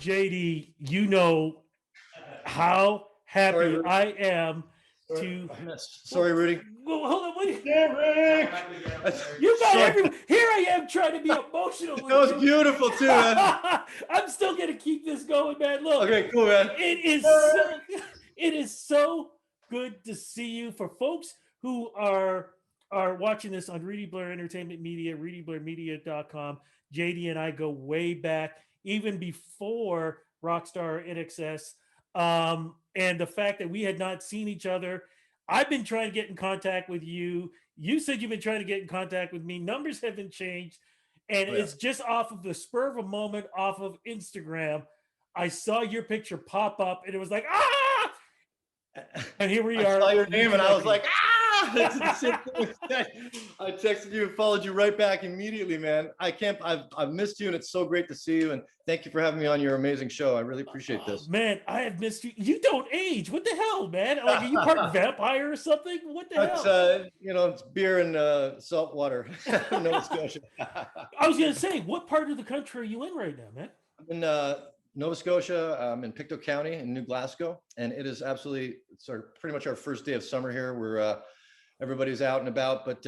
JD, you know how happy Sorry, Rudy. I am to. Sorry, Rudy. Well, hold on, wait. Derek! You got Sorry. everyone. Here I am trying to be emotional with That was you. beautiful too, man. I'm still gonna keep this going, man. Look, Okay, cool, man. it is so good to see you. For folks who are watching this on Rudy Blair Entertainment Media, RudyBlairMedia.com, JD and I go way back, even before Rockstar INXS. And the fact that we had not seen each other, I've been trying to get in contact with you. You said you've been trying to get in contact with me. Numbers haven't changed. And it's just off of the spur of a moment, off of Instagram. I saw your picture pop up and it was like, ah! And here we are. I saw your name and I was like, ah! I texted you and followed you right back immediately, man. I've missed you and it's so great to see you. And thank you for having me on your amazing show. I really appreciate this. Man, I have missed you. You don't age. What the hell, man? Like, are you part vampire or something? What the hell? It's beer and salt water. Nova Scotia. I was going to say, what part of the country are you in right now, man? I'm in Nova Scotia, in Pictou County in New Glasgow, and it is absolutely, pretty much our first day of summer here. We're everybody's out and about, but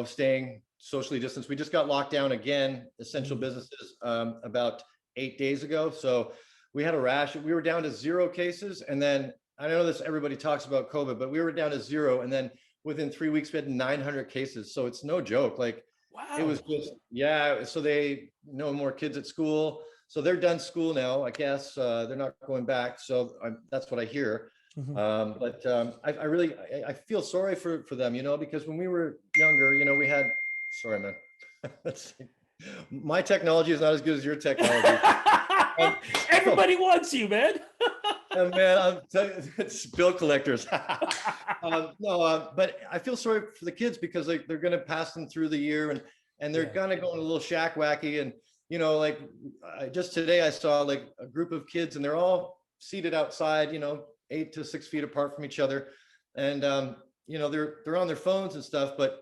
staying socially distanced. We just got locked down again, essential businesses, about 8 days ago. So we had a rash. We were down to 0 cases, and then I know this, everybody talks about COVID, but we were down to 0, and then within 3 weeks we had 900 cases. So it's no joke. Like, wow. It was just, yeah. So they no more kids at school. So they're done school now, I guess. They're not going back. So that's what I hear. I really feel sorry for them, because when we were younger, we had, sorry, man. Let's see. My technology is not as good as your technology. Everybody wants you, man. Man, it's bill collectors. But I feel sorry for the kids because they're going to pass them through the year and they're going to go in a little shack wacky. And, just today I saw like a group of kids and they're all seated outside, 8 to 6 feet apart from each other. And, they're on their phones and stuff, but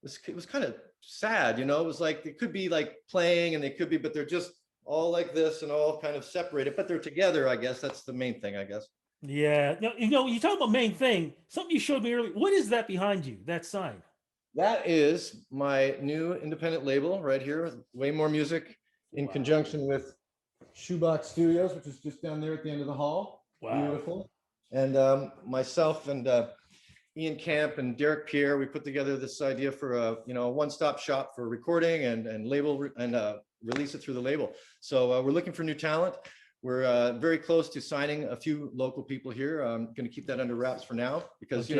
it was kind of sad, it was like, they could be like playing and they could be, but they're just all like this and all kind of separated, but they're together. I guess that's the main thing, I guess. Yeah. No, you talk about main thing, something you showed me earlier. What is that behind you, that sign? That is my new independent label right here, Way More Music, in conjunction with Shoebox Studios, which is just down there at the end of the hall. Wow. Beautiful. And myself and Ian Camp and Derek Pierre, we put together this idea for a one-stop shop for recording and label and release it through the label. So we're looking for new talent. We're very close to signing a few local people here. I'm going to keep that under wraps for now because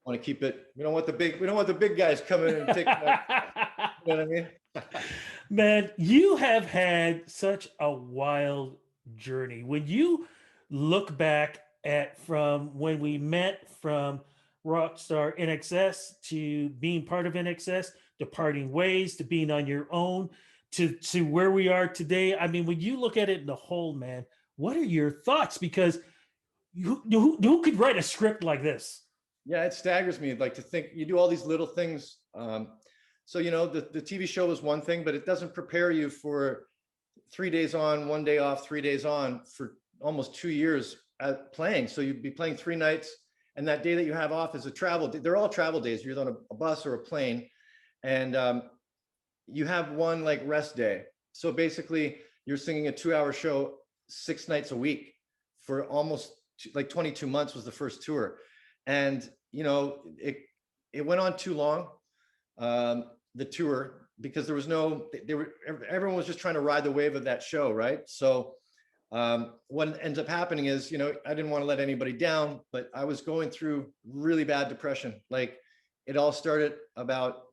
want to keep it. We don't want the big guys coming and taking. You know what I mean? Man, you have had such a wild journey. When you look back at from when we met, from Rockstar INXS to being part of INXS, to parting ways, to being on your own, to where we are today. I mean, when you look at it in the whole, man, what are your thoughts? Because who could write a script like this? Yeah, it staggers me. Like, to think you do all these little things. So, the TV show is one thing, but it doesn't prepare you for 3 days on, 1 day off, 3 days on for almost 2 years at playing. So you'd be playing 3 nights, and that day that you have off is a travel day. They're all travel days. You're on a bus or a plane, and you have one like rest day. So basically you're singing a 2-hour show 6 nights a week for almost like 22 months was the first tour. And, it went on too long, the tour, because there was everyone was just trying to ride the wave of that show. Right. So what ends up happening is, I didn't want to let anybody down, but I was going through really bad depression. Like, it all started about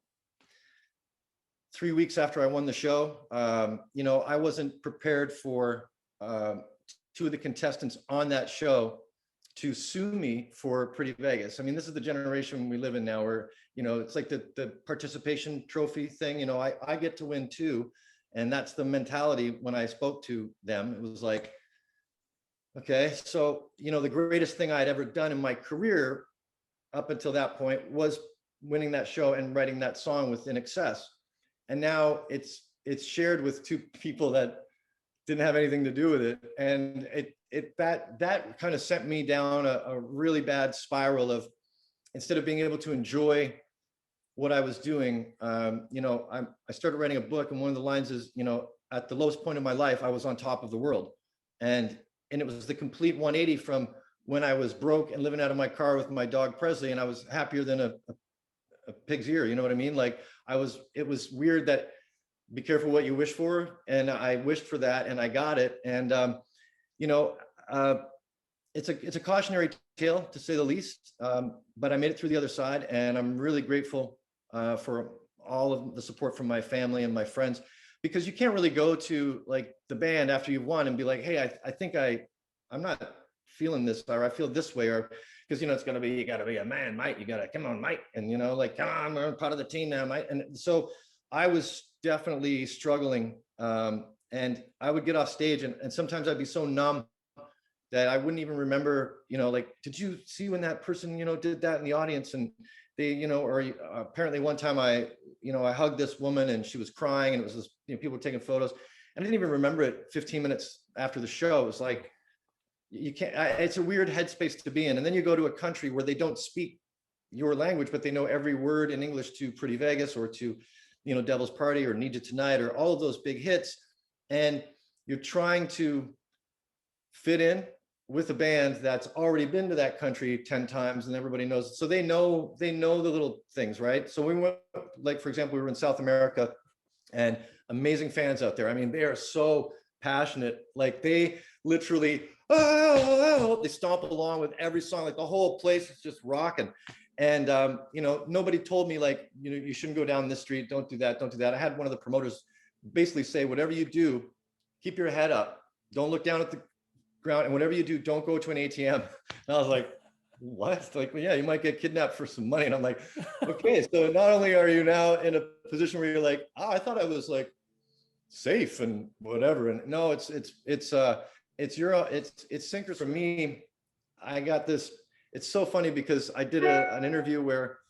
3 weeks after I won the show. I wasn't prepared for 2 of the contestants on that show to sue me for Pretty Vegas. I mean, this is the generation we live in now where, it's like the participation trophy thing, I get to win too. And that's the mentality when I spoke to them. It was like, okay, so, the greatest thing I'd ever done in my career up until that point was winning that show and writing that song with INXS. And now it's shared with 2 people that didn't have anything to do with it. And that kind of sent me down a really bad spiral of, instead of being able to enjoy what I was doing, I started writing a book, and one of the lines is, at the lowest point of my life, I was on top of the world. And it was the complete 180 from when I was broke and living out of my car with my dog Presley, and I was happier than a pig's ear. You know what I mean? Like it was weird that, be careful what you wish for. And I wished for that, and I got it. And, it's a cautionary tale, to say the least. But I made it through the other side, and I'm really grateful for all of the support from my family and my friends, because you can't really go to like the band after you've won and be like, hey, I think I'm not feeling this, or I feel this way, or because it's going to be, you got to be a man, mate, you got to come on, mate, and like, come on, we're part of the team now, mate. And so I was definitely struggling, and I would get off stage, and sometimes I'd be so numb that I wouldn't even remember, like, did you see when that person, did that in the audience? And they, or apparently one time I hugged this woman, and she was crying, and it was this, people were taking photos, and I didn't even remember it 15 minutes after the show. It was like, you can't, it's a weird headspace to be in. And then you go to a country where they don't speak your language, but they know every word in English to Pretty Vegas, or to, Devil's Party, or Need You Tonight, or all of those big hits. And you're trying to fit in with a band that's already been to that country 10 times, and everybody knows it. So they know the little things, right? So we went, like, for example, we were in South America, and amazing fans out there. I mean, they are so passionate. Like, they literally, they stomp along with every song. Like, the whole place is just rocking. And, nobody told me, like, you shouldn't go down this street. Don't do that. Don't do that. I had one of the promoters basically say, whatever you do, keep your head up. Don't look down at the ground, and whatever you do, don't go to an ATM. And I was like, what? Like, well, yeah, you might get kidnapped for some money. And I'm like, okay, so not only are you now in a position where you're like, oh, I thought I was like safe and whatever. And no, it's sink or swim. For me, I got this. It's so funny because I did an interview where,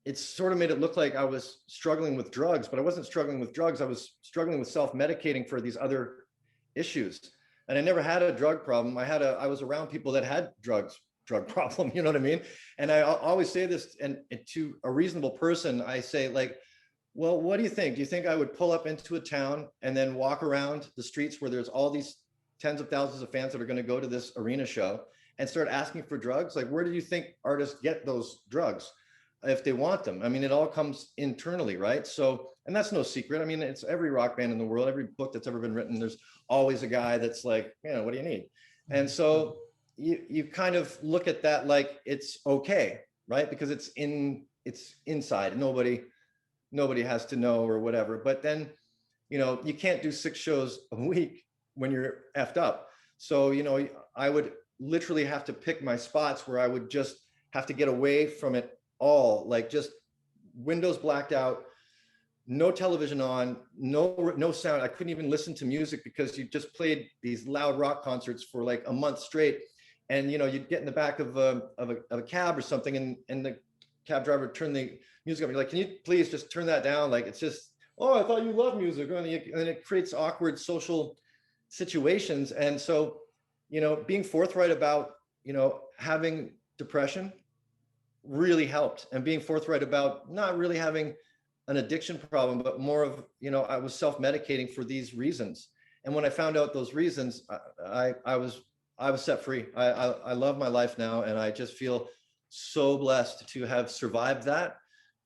it sort of made it look like I was struggling with drugs, but I wasn't struggling with drugs. I was struggling with self-medicating for these other issues. And I never had a drug problem. I was around people that had drug problem, you know what I mean? And I always say this, and to a reasonable person, I say, like, well, what do you think? Do you think I would pull up into a town and then walk around the streets where there's all these tens of thousands of fans that are going to go to this arena show and start asking for drugs? Like, where do you think artists get those drugs if they want them? I mean, it all comes internally, right? So, and that's no secret. I mean, it's every rock band in the world, every book that's ever been written, there's always a guy that's like, what do you need? And so you kind of look at that like it's okay, right? Because it's inside. Nobody has to know or whatever. But then, you can't do 6 shows a week when you're effed up. So, I would literally have to pick my spots where I would just have to get away from it all, like just windows blacked out, no television on, no sound. I couldn't even listen to music because you just played these loud rock concerts for like a month straight. And, you'd get in the back of a cab or something, and the cab driver would turn the music up. You're like, can you please just turn that down? Like, it's just, oh, I thought you loved music. And it creates awkward social situations. And so, being forthright about, having depression really helped, and being forthright about not really having an addiction problem, but more of, I was self-medicating for these reasons. And when I found out those reasons, I was set free. I love my life now, and I just feel so blessed to have survived that.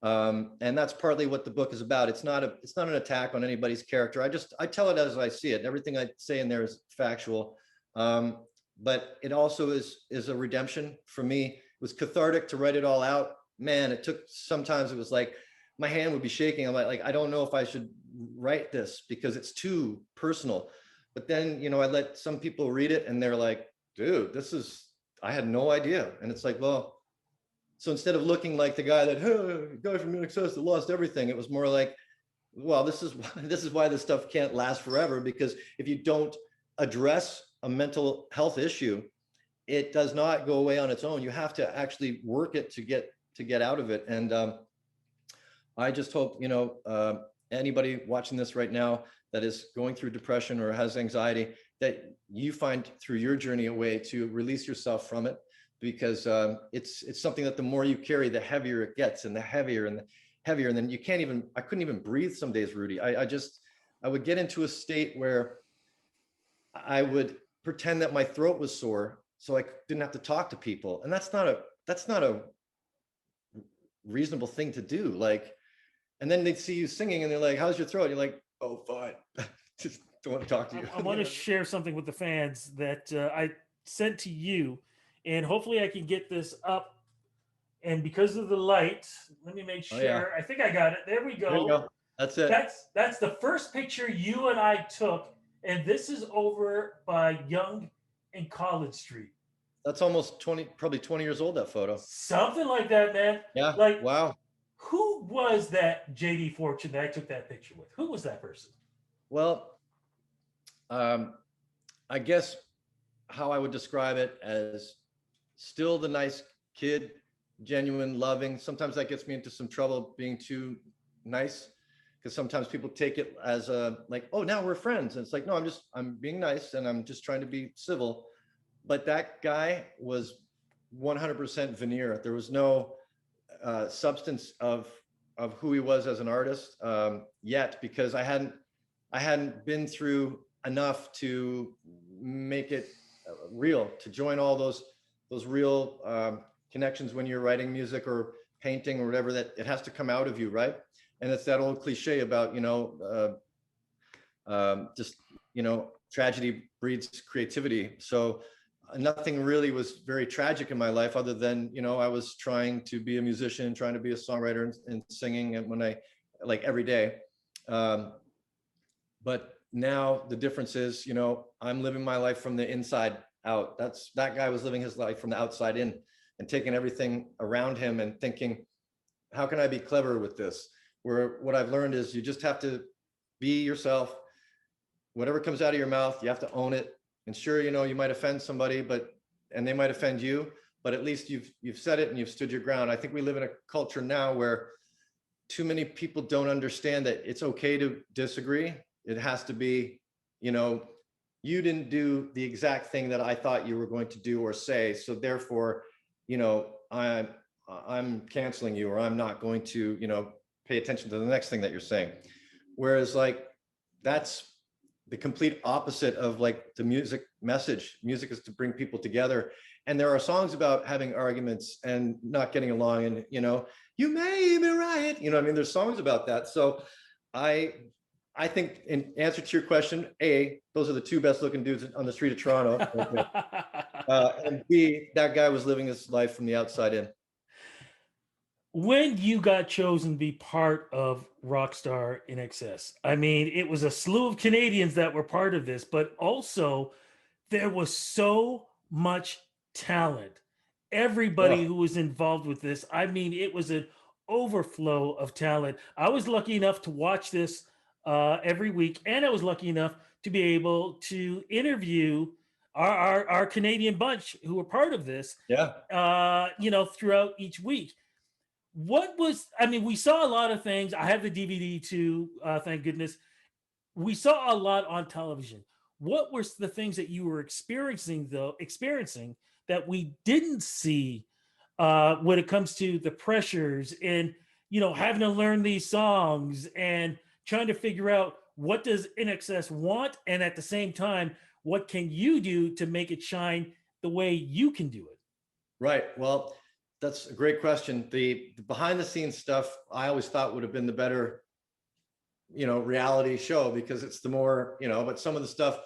And that's partly what the book is about. It's not an attack on anybody's character. I tell it as I see it. Everything I say in there is factual. But it also is a redemption for me. It was cathartic to write it all out. Man, sometimes it was like, my hand would be shaking. I'm like, I don't know if I should write this because it's too personal. But then, I let some people read it, and they're like, dude, I had no idea. And it's like, well, so instead of looking like the guy guy from INXS that lost everything, it was more like, well, this is why this stuff can't last forever, because if you don't address a mental health issue, it does not go away on its own. You have to actually work it to get out of it. And I just hope, anybody watching this right now that is going through depression or has anxiety, that you find through your journey a way to release yourself from it, because it's something that the more you carry, the heavier it gets, and the heavier and the heavier, and then I couldn't even breathe some days, Rudy. I would get into a state where I would pretend that my throat was sore so I didn't have to talk to people, and that's not a reasonable thing to do. Like, and then they'd see you singing and they're like, how's your throat? You're like, oh, fine. Just don't want to talk to you. I want to share something with the fans that I sent to you, and hopefully I can get this up. And because of the light, let me make sure. Oh, yeah. I think I got it. There we go. There you go. That's it. That's the first picture you and I took, and this is over by Young and College Street. That's almost 20, probably 20 years old, that photo. Something like that, man. Yeah. Like, wow. Who was that JD Fortune that I took that picture with? Who was that person? Well, I guess how I would describe it as still the nice kid, genuine, loving. Sometimes that gets me into some trouble being too nice, because sometimes people take it as like, oh, now we're friends. And it's like, no, I'm being nice and I'm just trying to be civil. But that guy was 100% veneer. There was no substance of who he was as an artist yet, because I hadn't been through enough to make it real, to join all those real connections when you're writing music or painting or whatever, that it has to come out of you, right? And it's that old cliche about, just, tragedy breeds creativity. So nothing really was very tragic in my life, other than, I was trying to be a musician, trying to be a songwriter and singing, and when I, like, every day. But now the difference is, I'm living my life from the inside out. That guy was living his life from the outside in, and taking everything around him and thinking, how can I be clever with this? Where what I've learned is you just have to be yourself. Whatever comes out of your mouth, you have to own it. And sure, you might offend somebody, and they might offend you, but at least you've said it and you've stood your ground. I think we live in a culture now where too many people don't understand that it's okay to disagree. It has to be, you didn't do the exact thing that I thought you were going to do or say, so therefore, I'm canceling you, or I'm not going to, pay attention to the next thing that you're saying. Whereas, like, that's the complete opposite of, like, the music message. Music is to bring people together. And there are songs about having arguments and not getting along, and, you may be right. There's songs about that. So I think, in answer to your question, A, those are the two best looking dudes on the street of Toronto. And B, that guy was living his life from the outside in. When you got chosen to be part of Rockstar INXS, it was a slew of Canadians that were part of this, but also there was so much talent. Everybody who was involved with this, it was an overflow of talent. I was lucky enough to watch this every week, and I was lucky enough to be able to interview our Canadian bunch who were part of this. Throughout each week. We saw a lot of things. I have the DVD too, thank goodness. We saw a lot on television. What were the things that you were experiencing that we didn't see when it comes to the pressures and, having to learn these songs and trying to figure out what does INXS want, and at the same time, what can you do to make it shine the way you can do it? Right. Well, that's a great question. The behind the scenes stuff, I always thought would have been the better, reality show, because it's the more, but some of the stuff,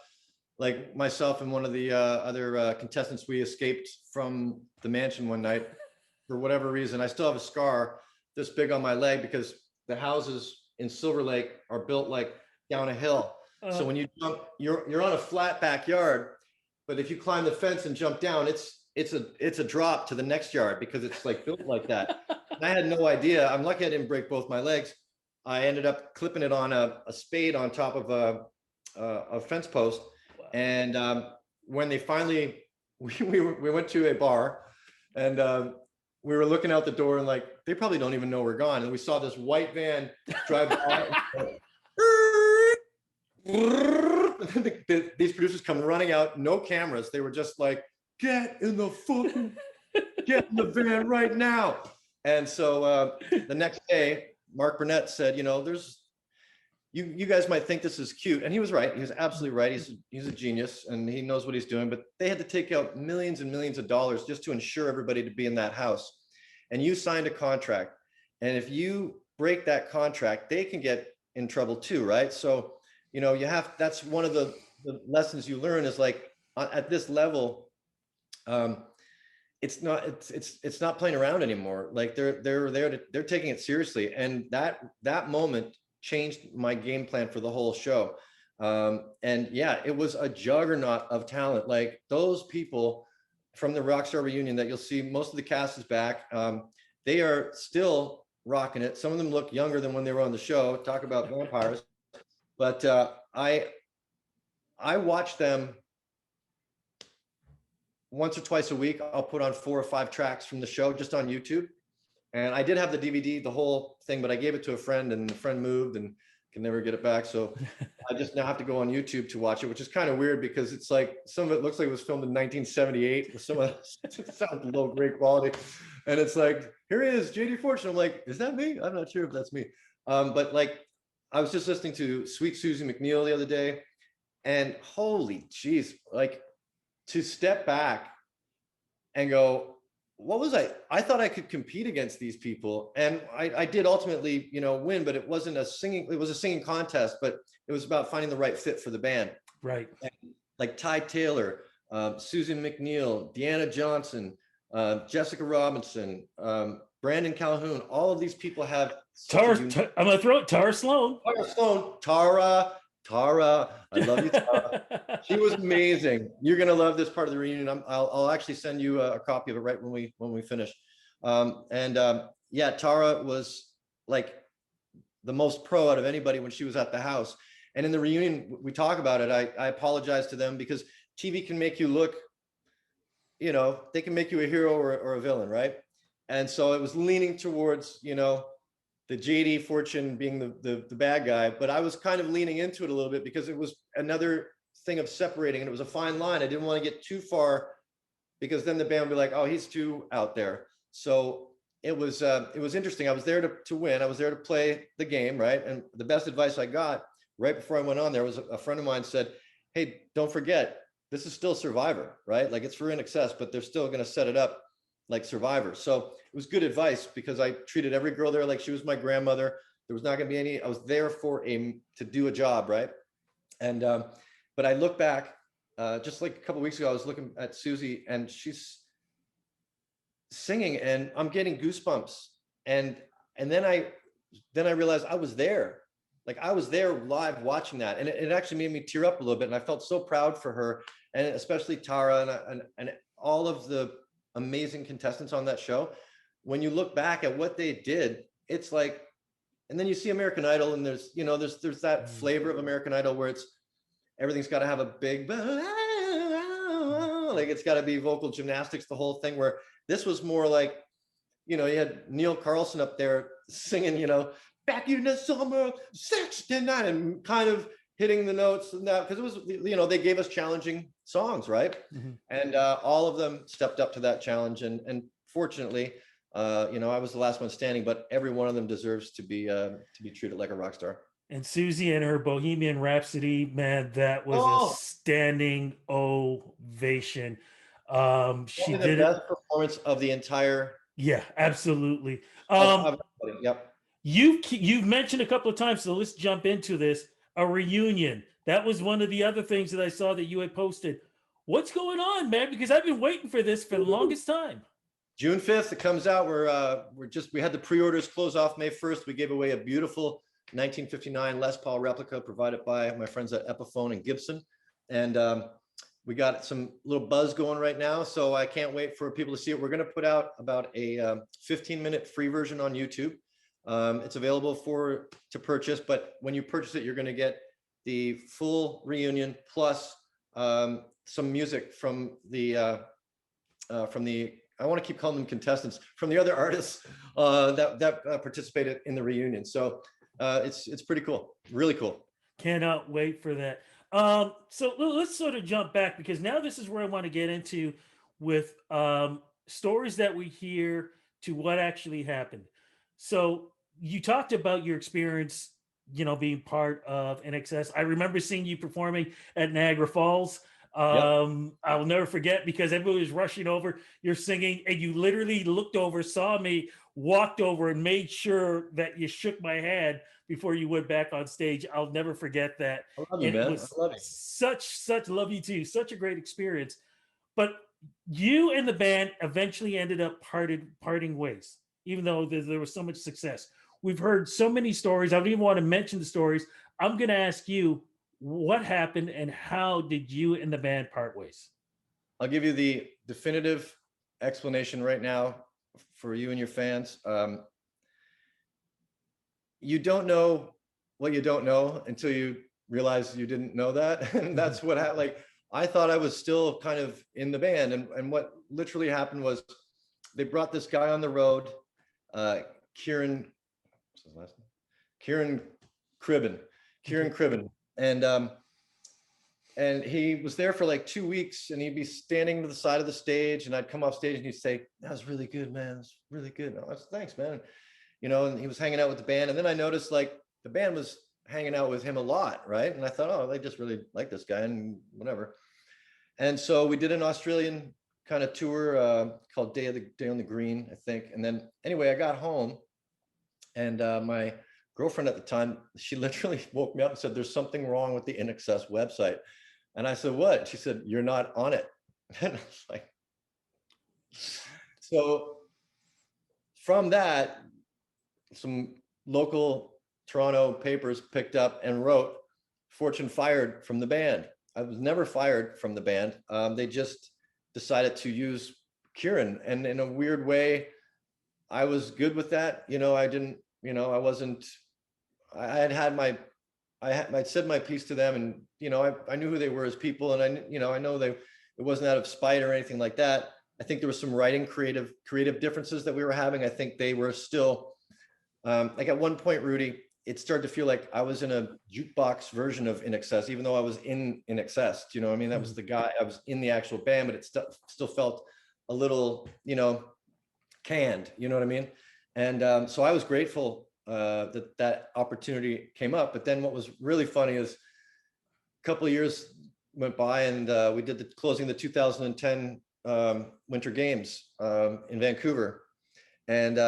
like myself and one of the other contestants, we escaped from the mansion one night for whatever reason. I still have a scar this big on my leg, because the houses in Silver Lake are built like down a hill. So when you jump, you're on a flat backyard, but if you climb the fence and jump down, it's a drop to the next yard, because it's like built like that. And I had no idea. I'm lucky I didn't break both my legs. I ended up clipping it on a spade on top of a fence post. Wow. And when they finally, we went to a bar, and we were looking out the door, and, like, they probably don't even know we're gone. And we saw this white van drive by. these producers come running out, no cameras. They were just like, get in the van right now. And so the next day, Mark Burnett said, there's, you guys might think this is cute. And he was right. He was absolutely right. He's a genius and he knows what he's doing, but they had to take out millions and millions of dollars just to ensure everybody to be in that house. And you signed a contract. And if you break that contract, they can get in trouble too, right? So, that's one of the lessons you learn is like at this level, it's not playing around anymore. Like they're taking it seriously. And that moment changed my game plan for the whole show. And yeah, it was a juggernaut of talent. Like those people from the Rockstar reunion that you'll see, most of the cast is back. They are still rocking it. Some of them look younger than when they were on the show. Talk about vampires. But I watch them once or twice a week. I'll put on 4 or 5 tracks from the show just on YouTube. And I did have the DVD, the whole thing, but I gave it to a friend and the friend moved and can never get it back. So I just now have to go on YouTube to watch it, which is kind of weird because it's like some of it looks like it was filmed in 1978 with some of it sounds low grade quality. And it's like, here he is, JD Fortune. I'm like, is that me? I'm not sure if that's me. But like, I was just listening to Sweet Susie McNeil the other day and holy geez, like to step back and go, what was I thought I could compete against these people. And I did ultimately, win, but it wasn't it was a singing contest, but it was about finding the right fit for the band. Right. And like Ty Taylor, Susan McNeil, Deanna Johnson, Jessica Robinson, Brandon Calhoun, all of these people have I'm gonna throw it, Tara Sloan. Tara, I love you, Tara. She was amazing. You're gonna love this part of the reunion. I'll actually send you a copy of it right when we finish. Yeah, Tara was like the most pro out of anybody when she was at the house. And in the reunion, we talk about it. I apologize to them because TV can make you look, they can make you a hero or a villain, right? And so it was leaning towards, the JD Fortune being the bad guy, but I was kind of leaning into it a little bit because it was another thing of separating and it was a fine line. I didn't want to get too far because then the band would be like, oh, he's too out there. So it was interesting. I was there to win. I was there to play the game, right? And the best advice I got right before I went on there was a friend of mine said, hey, don't forget, this is still Survivor, right? Like it's for INXS, but they're still going to set it up like Survivor. So it was good advice because I treated every girl there like she was my grandmother. There was not going to be any, I was there to do a job, right? And but I look back, just like a couple of weeks ago, I was looking at Susie and she's singing and I'm getting goosebumps. And then I realized I was there. Like I was there live watching that. And it actually made me tear up a little bit. And I felt so proud for her and especially Tara and all of the amazing contestants on that show. When you look back at what they did, it's like, and then you see American Idol and there's that flavor of American Idol where it's everything's got to have a big like it's got to be vocal gymnastics, the whole thing, where this was more like, you had Neil Carlson up there singing, back in the summer '69 and kind of hitting the notes and that, because it was, they gave us challenging songs, right? Mm-hmm. And all of them stepped up to that challenge. And fortunately, I was the last one standing, but every one of them deserves to be treated like a rock star. And Susie and her Bohemian Rhapsody, man, that was a standing ovation. She did the best performance of the entire. Yeah, absolutely. Yep. You've mentioned a couple of times, so let's jump into this. A reunion. That was one of the other things that I saw that you had posted. What's going on, man? Because I've been waiting for this for the longest time. June 5th, it comes out. We had the pre-orders close off May 1st. We gave away a beautiful 1959 Les Paul replica provided by my friends at Epiphone and Gibson. And we got some little buzz going right now. So I can't wait for people to see it. We're going to put out about a 15-minute free version on YouTube. It's available to purchase, but when you purchase it, you're going to get the full reunion plus some music from the I want to keep calling them contestants, from the other artists that participated in the reunion. So it's pretty cool, really cool. Cannot wait for that. So let's sort of jump back, because now this is where I want to get into with stories that we hear to what actually happened. So you talked about your experience, being part of NXS. I remember seeing you performing at Niagara Falls. Yep. I will never forget, because everybody was rushing over. You're singing, and you literally looked over, saw me, walked over, and made sure that you shook my hand before you went back on stage. I'll never forget that. I love you, And it man. I was love you. such love you too, such a great experience. But you and the band eventually ended up parting ways, even though there was so much success. We've heard so many stories. I don't even want to mention the stories. I'm going to ask you, what happened and how did you and the band part ways? I'll give you the definitive explanation right now for you and your fans. You don't know what you don't know until you realize you didn't know that. And that's what happened. Like, I thought I was still kind of in the band. And what literally happened was they brought this guy on the road, Kieran, what's his last name? Kieran Cribben, Kieran Cribben. And he was there for like 2 weeks, and he'd be standing to the side of the stage, and I'd come off stage and he'd say, "That was really good, man. It's really good." And I was, "Thanks, man." And he was hanging out with the band. And then I noticed like the band was hanging out with him a lot, right? And I thought, oh, they just really like this guy and whatever. And so we did an Australian kind of tour called Day on the Green, I think. And then anyway, I got home, and my girlfriend at the time, she literally woke me up and said, "There's something wrong with the INXS website." And I said, "What?" She said, "You're not on it." And I was like, so from that, some local Toronto papers picked up and wrote, "Fortune fired from the band." I was never fired from the band. They just decided to use Kieran. And in a weird way, I was good with that. I didn't, I wasn't, I had said my piece to them, and, I knew who they were as people. And I know it wasn't out of spite or anything like that. I think there was some writing creative differences that we were having. I think they were still, like at one point, Rudy, it started to feel like I was in a jukebox version of INXS, even though I was in INXS. Do you know what I mean? That was the guy, I was in the actual band, but it still felt a little, canned, you know what I mean? And so I was grateful that opportunity came up. But then what was really funny is a couple of years went by, and we did the closing the 2010 Winter Games in Vancouver. And,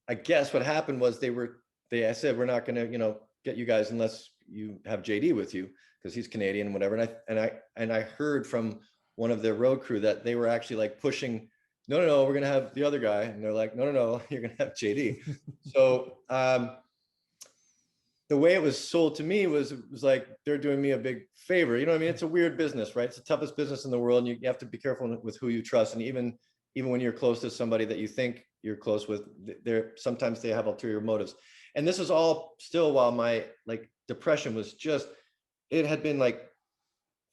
I guess what happened was I said, "We're not going to, get you guys unless you have JD with you, because he's Canadian and whatever." And I heard from one of their road crew that they were actually like pushing, "No, we're going to have the other guy." And they're like, "No, you're going to have JD." So the way it was sold to me was, it was like they're doing me a big favor. You know what I mean? It's a weird business, right? It's the toughest business in the world, and you have to be careful with who you trust. And even when you're close to somebody that you think you're close with, sometimes they have ulterior motives. And this is all still while my like depression was just, it had been like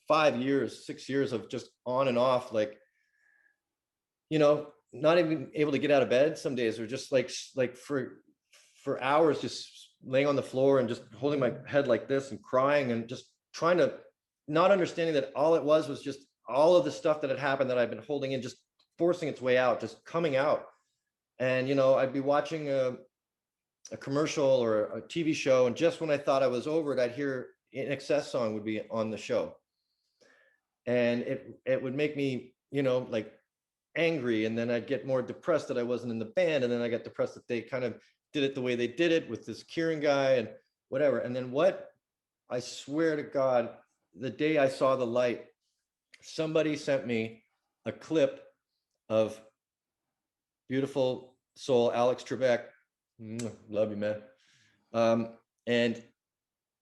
5 years, 6 years of just on and off, like, not even able to get out of bed some days, or just like for hours, just laying on the floor and just holding my head like this and crying, and just trying to, not understanding that all it was just all of the stuff that had happened that I've been holding in, just forcing its way out, just coming out. And, I'd be watching a commercial or a TV show, and just when I thought I was over it, I'd hear an INXS song would be on the show. And it would make me, like angry. And then I'd get more depressed that I wasn't in the band. And then I got depressed that they kind of did it the way they did it with this Kieran guy and whatever. And then I swear to God, the day I saw the light, somebody sent me a clip of beautiful soul Alex Trebek. Love you, man. And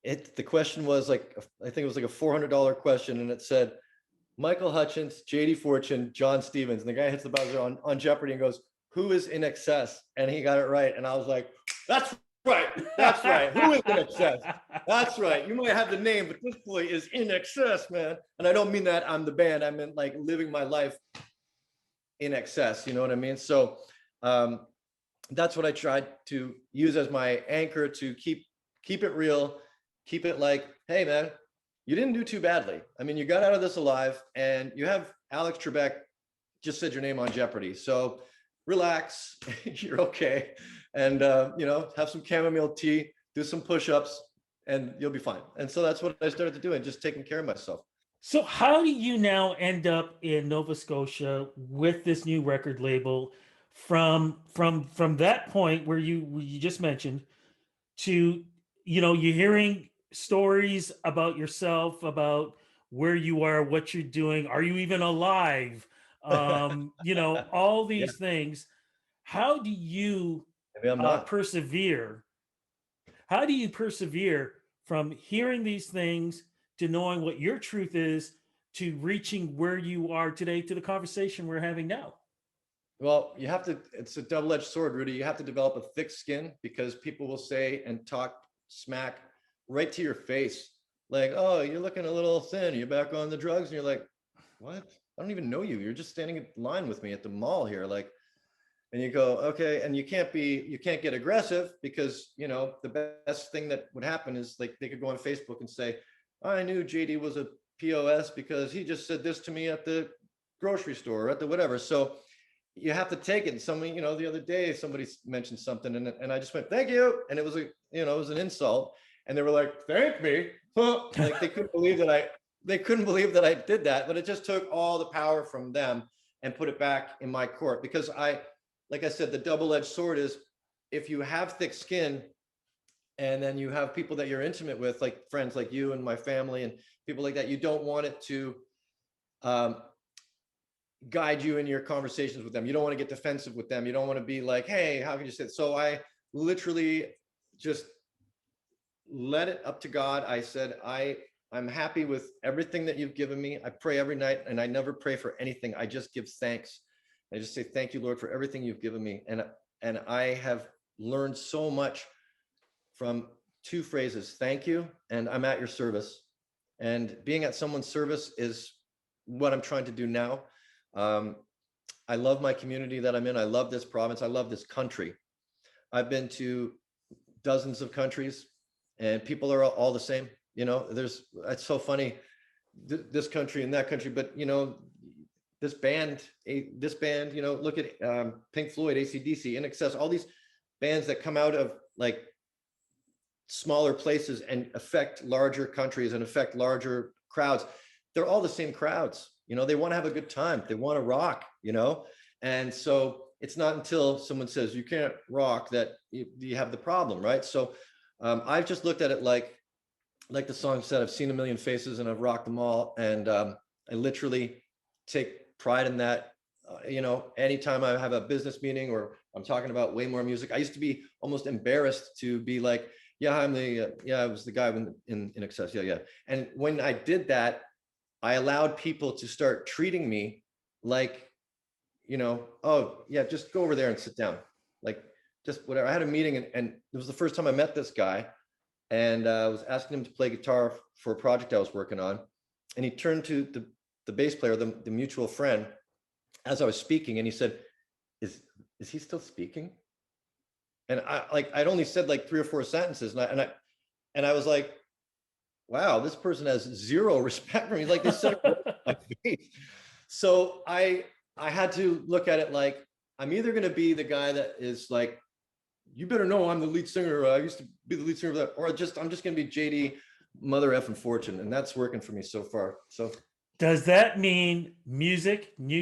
the question was like, I think it was like a $400 question, and it said, Michael Hutchence, JD Fortune, John Stevens. And the guy hits the buzzer on Jeopardy and goes, "Who is INXS?" And he got it right. And I was like, "That's right. That's right. Who is INXS? That's right. You might have the name, but this boy is INXS, man." And I don't mean that I'm the band. I meant like living my life in excess. You know what I mean? So that's what I tried to use as my anchor to keep keep it real, keep it like, hey man, you didn't do too badly. I mean, you got out of this alive, and you have Alex Trebek just said your name on Jeopardy. So relax, you're okay. And, have some chamomile tea, do some push-ups, and you'll be fine. And so that's what I started to do, and just taking care of myself. So how do you now end up in Nova Scotia with this new record label from that point where you just mentioned to, you're hearing stories about yourself, about where you are, what you're doing, are you even alive? All Yeah, these things. How do you maybe I'm not. persevere? How do you persevere from hearing these things to knowing what your truth is to reaching where you are today to the conversation we're having now? Well, it's a double-edged sword, Rudy. You have to develop a thick skin, because people will say and talk smack right to your face. Like, oh, you're looking a little thin. You're back on the drugs. And you're like, what? I don't even know you. You're just standing in line with me at the mall here. Like, and you go, okay. And you can't get aggressive, because, the best thing that would happen is, like, they could go on Facebook and say, I knew JD was a POS because he just said this to me at the grocery store or at the whatever. So you have to take it. And somebody, the other day, somebody mentioned something, and I just went, thank you. And it was it was an insult. And they were like, thank me. Like, they couldn't believe that I did that. But it just took all the power from them and put it back in my court. Because like I said, the double-edged sword is, if you have thick skin, and then you have people that you're intimate with, like friends like you and my family and people like that, you don't want it to guide you in your conversations with them. You don't want to get defensive with them. You don't want to be like, hey, how can you say that? So I literally just let it up to God. I said, I'm happy with everything that you've given me. I pray every night, and I never pray for anything. I just give thanks. I just say, thank you, Lord, for everything you've given me. And I have learned so much from two phrases: thank you, and I'm at your service. And being at someone's service is what I'm trying to do now. I love my community that I'm in. I love this province. I love this country. I've been to dozens of countries, and people are all the same. It's so funny, this country and that country, but this band, look at Pink Floyd, AC/DC, INXS, all these bands that come out of like smaller places and affect larger countries and affect larger crowds. They're all the same crowds. They want to have a good time. They want to rock, and so it's not until someone says you can't rock that you have the problem, right? So I've just looked at it like the song said, I've seen a million faces and I've rocked them all. And I literally take pride in that. Anytime I have a business meeting or I'm talking about way more music, I used to be almost embarrassed to be like, yeah, I was the guy in INXS. Yeah. And when I did that, I allowed people to start treating me like, oh yeah, just go over there and sit down. Like, just whatever. I had a meeting, and it was the first time I met this guy, and I was asking him to play guitar for a project I was working on. And he turned to the bass player, the mutual friend, as I was speaking, and he said, is he still speaking? And I'd only said like 3 or 4 sentences, and I was like, wow, this person has zero respect for me. Like, they said it right in my face. So I had to look at it like, I'm either going to be the guy that is like, you better know I'm the lead singer. I used to be the lead singer of that, or I'm just going to be JD Mother effing Fortune, and that's working for me so far. So Does that mean new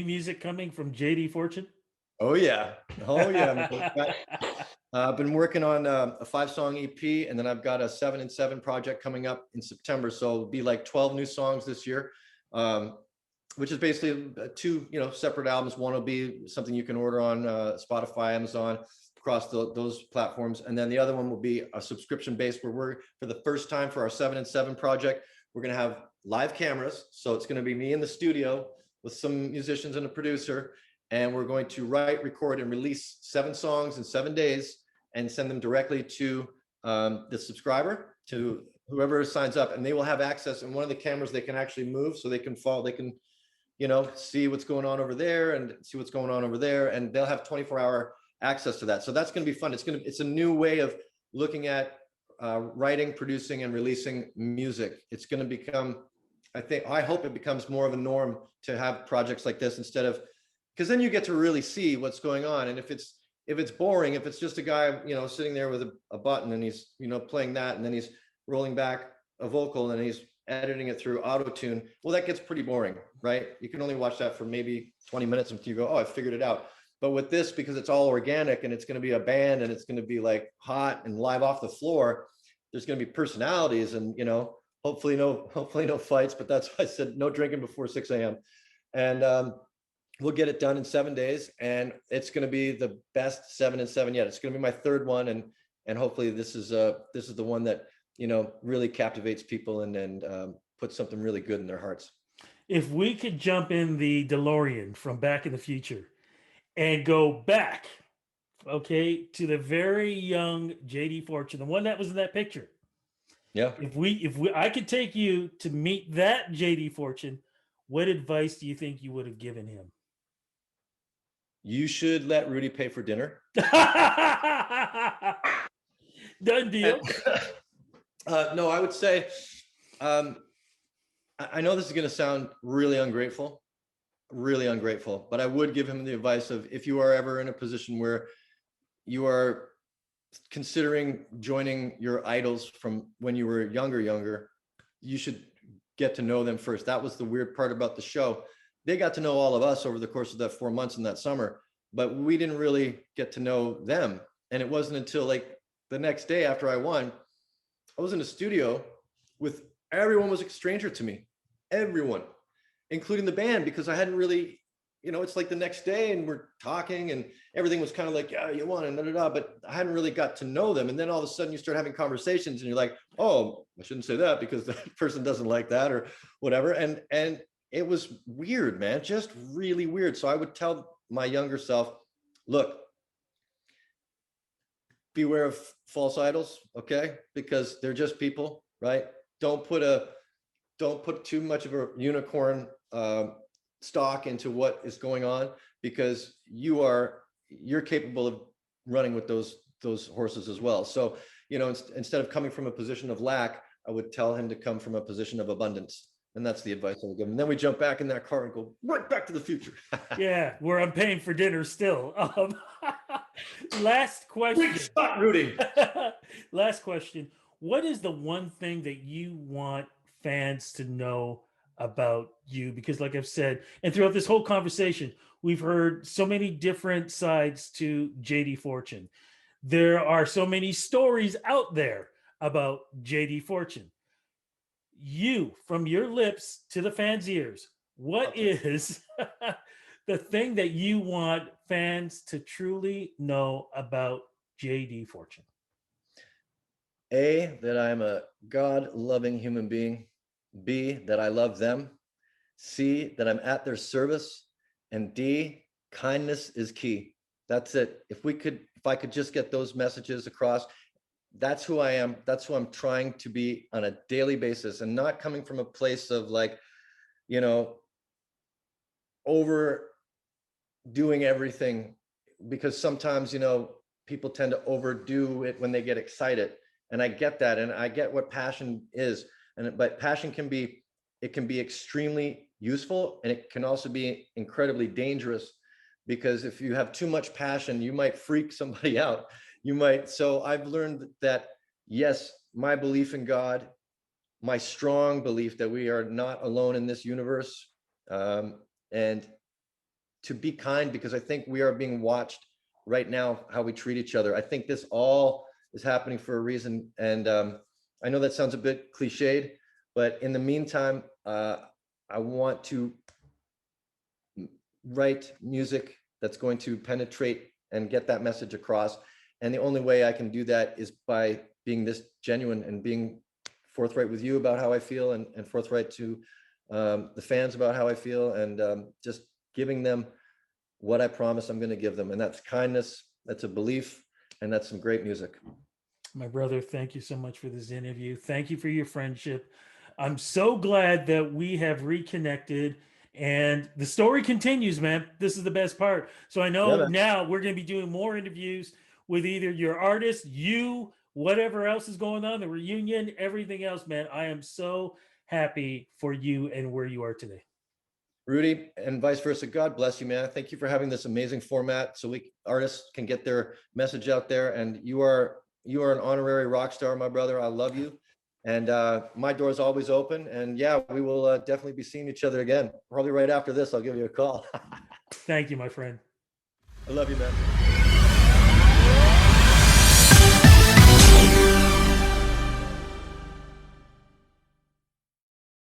music coming from JD Fortune? oh yeah. I've been working on a 5-song EP, and then I've got a 7 and 7 project coming up in September. So it'll be like 12 new songs this year, which is basically 2, separate albums. One will be something you can order on Spotify, Amazon, across those platforms. And then the other one will be a subscription based, where we're, for the first time for our 7 and 7 project, we're going to have live cameras. So it's going to be me in the studio with some musicians and a producer. And we're going to write, record, and release 7 songs in 7 days and send them directly to the subscriber, to whoever signs up. And they will have access. And one of the cameras they can actually move, so they can see what's going on over there and see what's going on over there. And they'll have 24-hour access to that. So that's going to be fun. It's a new way of looking at writing, producing, and releasing music. It's going to become, I hope it becomes more of a norm to have projects like this instead of, because then you get to really see what's going on. And if it's boring, if it's just a guy, sitting there with a button and he's, playing that, and then he's rolling back a vocal and he's editing it through auto tune, well, that gets pretty boring, right? You can only watch that for maybe 20 minutes until you go, oh, I figured it out. But with this, because it's all organic and it's going to be a band and it's going to be like hot and live off the floor, there's going to be personalities and, hopefully no fights, but that's why I said no drinking before 6 a.m. And we'll get it done in 7 days, and it's going to be the best 7 and 7 yet. It's going to be my third one, and hopefully this is the one that really captivates people and puts something really good in their hearts. If we could jump in the DeLorean from Back in the Future and go back, okay, to the very young JD Fortune, the one that was in that picture. Yeah. I could take you to meet that JD Fortune, what advice do you think you would have given him? You should let Rudy pay for dinner. Done deal. No, I would say, I know this is going to sound really ungrateful, but I would give him the advice of, if you are ever in a position where you are considering joining your idols from when you were younger, you should get to know them first. That was the weird part about the show. They got to know all of us over the course of that 4 months in that summer, but we didn't really get to know them. And it wasn't until like the next day after I won, I was in a studio with everyone was a stranger to me, everyone, including the band, because I hadn't really, it's like the next day and we're talking and everything was kind of like, yeah, you won and but I hadn't really got to know them. And then all of a sudden you start having conversations and you're like, oh, I shouldn't say that because that person doesn't like that or whatever. And it was weird, man, just really weird. So I would tell my younger self, look, beware of false idols, okay? Because they're just people, right? Don't put too much of a unicorn stock into what is going on, because you're capable of running with those horses as well. So, instead of coming from a position of lack, I would tell him to come from a position of abundance. And that's the advice I would give him. And then we jump back in that car and go right back to the future. Yeah, where I'm paying for dinner still. Last question. Sweet spot, Rudy. Last question. What is the one thing that you want fans to know about you? Because like I've said, and throughout this whole conversation, we've heard so many different sides to JD Fortune. There are so many stories out there about JD Fortune. You, from your lips to the fans' ears, what is the thing that you want fans to truly know about JD Fortune? A, that I'm a God-loving human being. B, that I love them. C, that I'm at their service. And D, kindness is key. That's it. If I could just get those messages across, that's who I am. That's who I'm trying to be on a daily basis, and not coming from a place of like, overdoing everything, because sometimes, people tend to overdo it when they get excited. And I get that. And I get what passion is. But passion can be extremely useful, and it can also be incredibly dangerous, because if you have too much passion, you might freak somebody out. So I've learned that, yes, my belief in God, my strong belief that we are not alone in this universe, and to be kind, because I think we are being watched right now, how we treat each other. I think this all is happening for a reason. And I know that sounds a bit cliched, but in the meantime, I want to write music that's going to penetrate and get that message across. And the only way I can do that is by being this genuine and being forthright with you about how I feel, and forthright to the fans about how I feel, and just giving them what I promise I'm going to give them. And that's kindness, that's a belief, and that's some great music. My brother, thank you so much for this interview. Thank you for your friendship. I'm so glad that we have reconnected, and the story continues, man. This is the best part. So I know now we're going to be doing more interviews with either your artists, you whatever else is going on, the reunion, everything else, man. I am so happy for you and where you are today. Rudy, and vice versa. God bless you, man. Thank you for having this amazing format so artists can get their message out there. And you are an honorary rock star, my brother. I love you. And my door is always open. And yeah, we will definitely be seeing each other again. Probably right after this, I'll give you a call. Thank you, my friend. I love you, man.